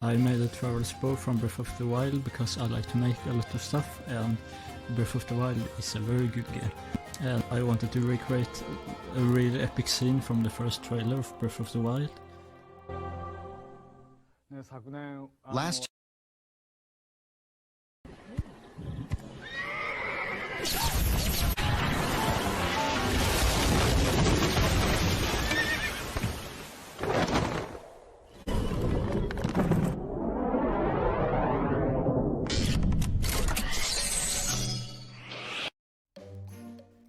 I made a traveler's bow from Breath of the Wild because I like to make a lot of stuff, and Breath of the Wild is a very good game. And I wanted to recreate a really epic scene from the first trailer of Breath of the Wild. Last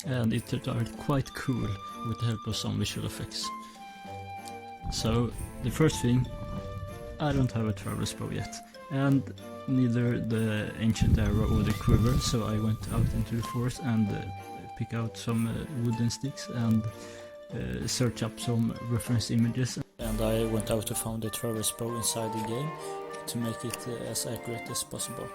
and it turned out quite cool with the help of some visual effects. So the first thing, I don't have a traveler's bow yet, and neither the Antient Arrow or the Quiver, so I went out into the forest and pick out some wooden sticks and search up some reference images, and I went out to find the traveler's bow inside the game to make it as accurate as possible.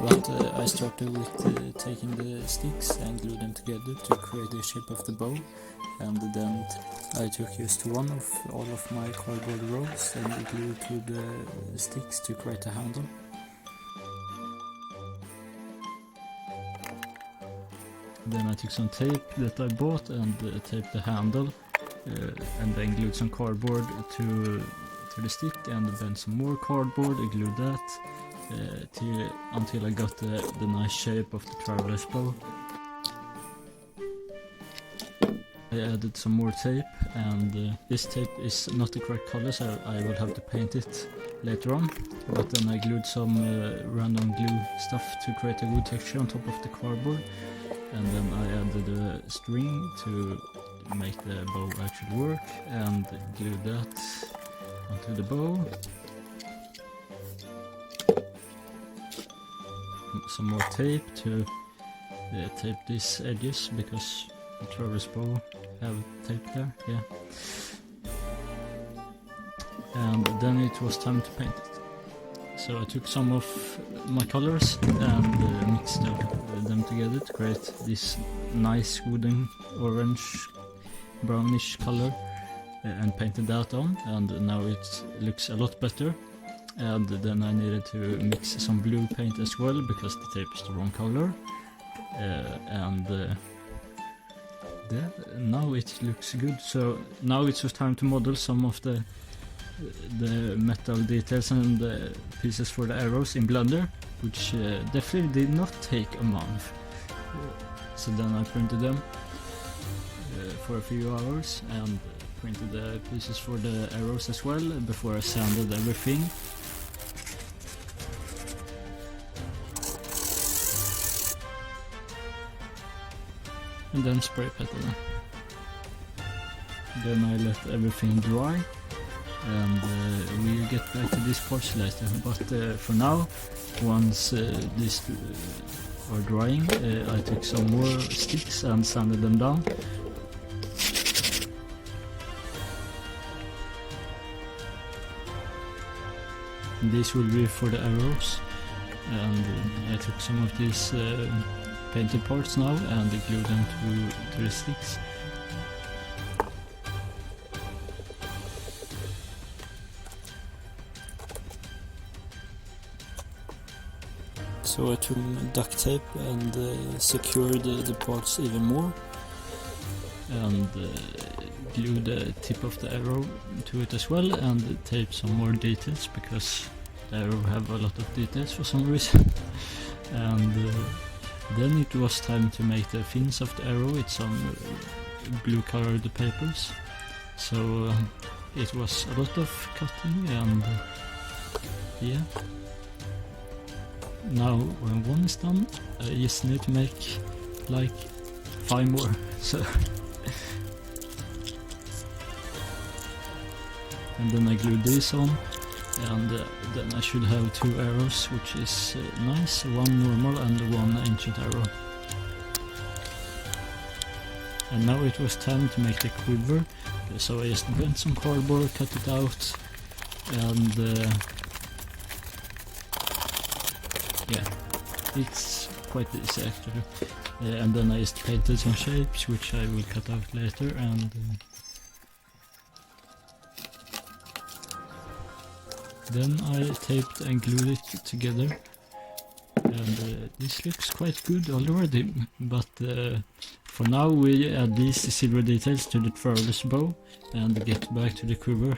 But I started with taking the sticks and glue them together to create the shape of the bow, and then I took just one of all of my cardboard rolls and glued to the sticks to create a handle. Then I took some tape that I bought and taped the handle, and then glued some cardboard to the stick, and then some more cardboard, I glued that until I got the nice shape of the traveler's bow. I added some more tape, and this tape is not the correct color, so I will have to paint it later on. But then I glued some random glue stuff to create a good texture on top of the cardboard, and then I added a string to make the bow actually work, and glued that onto the bow. Some more tape to tape these edges, because the traveler's bow have tape there, yeah. And then it was time to paint it. So I took some of my colors and mixed them together to create this nice wooden orange brownish color, and painted that on, and now it looks a lot better. And then I needed to mix some blue paint as well, because the tape is the wrong color, now it looks good. So now it's just time to model some of the metal details and the pieces for the arrows in Blender, which definitely did not take a month. So then I printed them for a few hours, and printed the pieces for the arrows as well before I sanded everything. And then spray painted them. Then I let everything dry, and we'll get back to these parts later. But for now, once these are drying, I took some more sticks and sanded them down. And these will be for the arrows, and I took some of these painted parts now and glued them to the sticks. So I took duct tape and secured the parts even more, and glued the tip of the arrow to it as well, and taped some more details, because the arrow have a lot of details for some reason. And then it was time to make the fins of the arrow with some blue colored papers. So it was a lot of cutting, and yeah. Now when one is done, I just need to make like 5 more. So and then I glued these on, and then I should have 2 arrows, which is nice, one normal and one Antient Arrow. And now it was time to make the quiver, so I just bent some cardboard, cut it out, and yeah, it's quite easy actually. And then I just painted some shapes, which I will cut out later, and Then I taped and glued it together, and this looks quite good already, but for now we add these silver details to the traveler's bow and get back to the quiver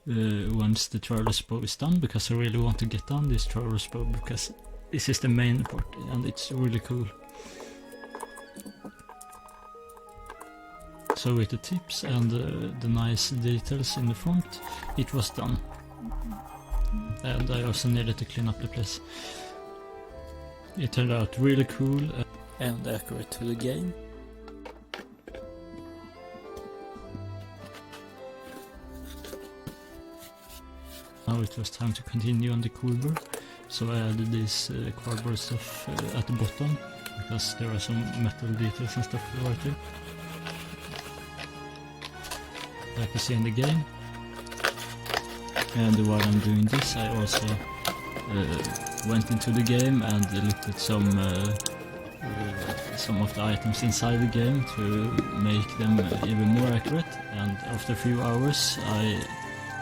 once the traveler's bow is done, because I really want to get done this traveler's bow, because this is the main part and it's really cool. So with the tips and the nice details in the front, it was done. And I also needed to clean up the place. It turned out really cool and accurate to the game. Now it was time to continue on the quiver, so I added this cardboard stuff at the bottom, because there are some metal details and stuff right here, like you see in the game. And while I'm doing this, I also went into the game and looked at some of the items inside the game to make them even more accurate. And after a few hours, I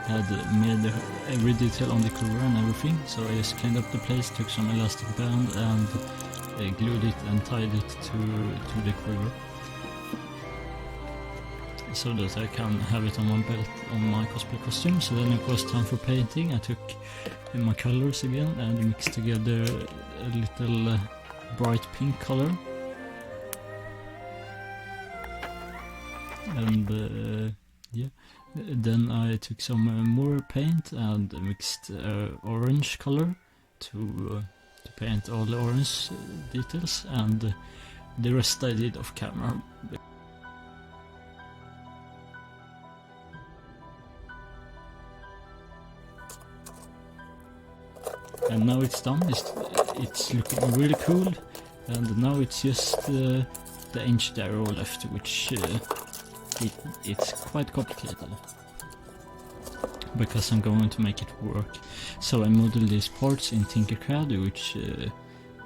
had made every detail on the quiver and everything. So I just cleaned up the place, took some elastic band and glued it and tied it to the quiver, so that I can have it on my belt on my cosplay costume. So then it was time for painting. I took my colors again and mixed together a little bright pink color. And yeah, then I took some more paint and mixed orange color to paint all the orange details, and the rest I did off camera. And now it's done. It's looking really cool, and now it's just the Antient Arrow left, which it's quite complicated, because I'm going to make it work. So I modeled these parts in Tinkercad, which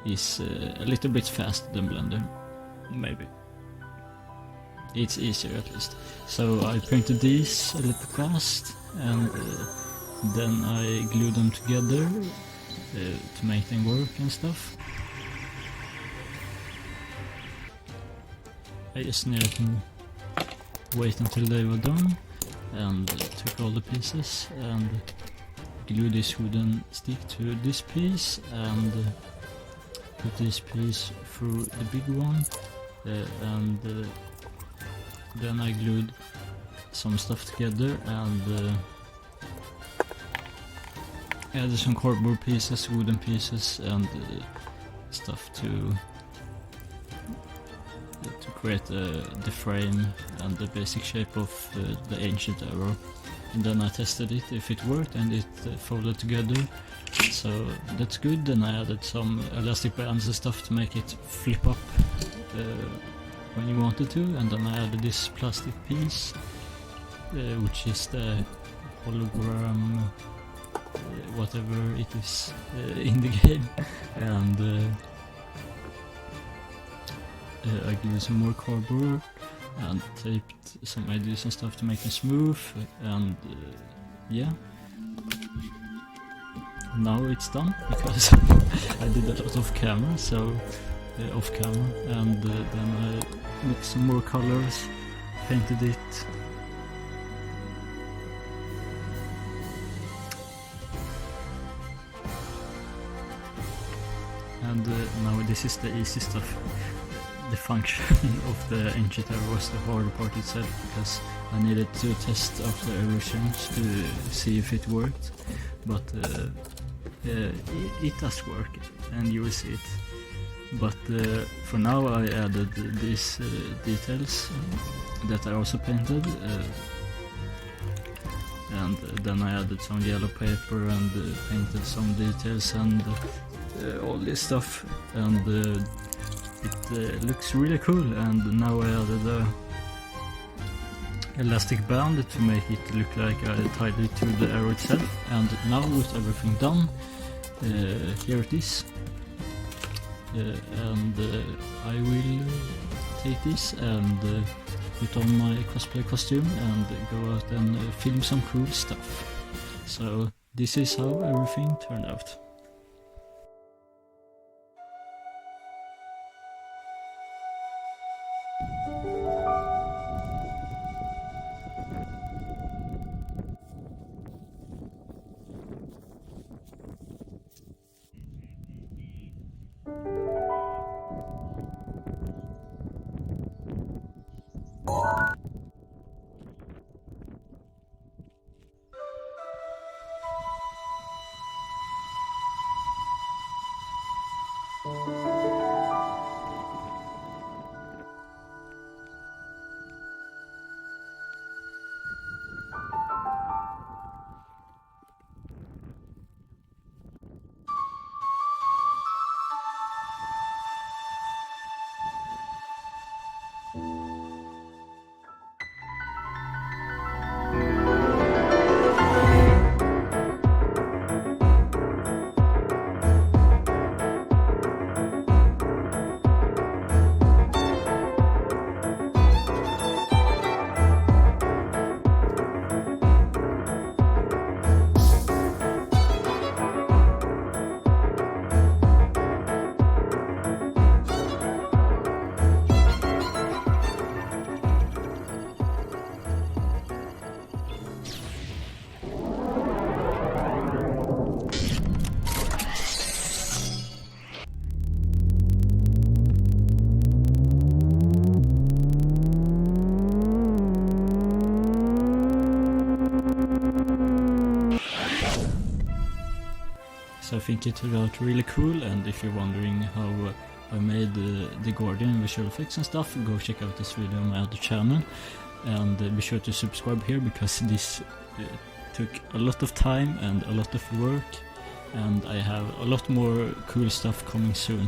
is a little bit faster than Blender, maybe. It's easier at least. So I printed these a little fast, and then I glued them together to make them work and stuff. I just needed to wait until they were done, and took all the pieces and glued this wooden stick to this piece, and put this piece through the big one, and then I glued some stuff together and added some cardboard pieces, wooden pieces, and stuff to create the frame and the basic shape of the Antient Arrow. And then I tested it if it worked, and it folded together, so that's good. Then I added some elastic bands and stuff to make it flip up when you wanted to, and then I added this plastic piece, which is the hologram, whatever it is in the game, and I glued some more cardboard and taped some edges and stuff to make them smooth, and yeah, now it's done, because I did a lot off camera, so off camera, and then I mixed some more colors, painted it. And now this is the easy stuff. The function of the Antient Arrow was the hard part itself, because I needed to test after every change to see if it worked. But it does work, and you will see it. But for now I added these details that I also painted, and then I added some yellow paper and painted some details and all this stuff, and it looks really cool. And now I added a elastic band to make it look like I tied it to the arrow itself. And now with everything done, here it is, and I will take this and put on my cosplay costume and go out and film some cool stuff. So this is how everything turned out. So I think it turned out really cool, and if you're wondering how I made the Guardian visual effects and stuff, go check out this video on my other channel, and be sure to subscribe here because this took a lot of time and a lot of work, and I have a lot more cool stuff coming soon.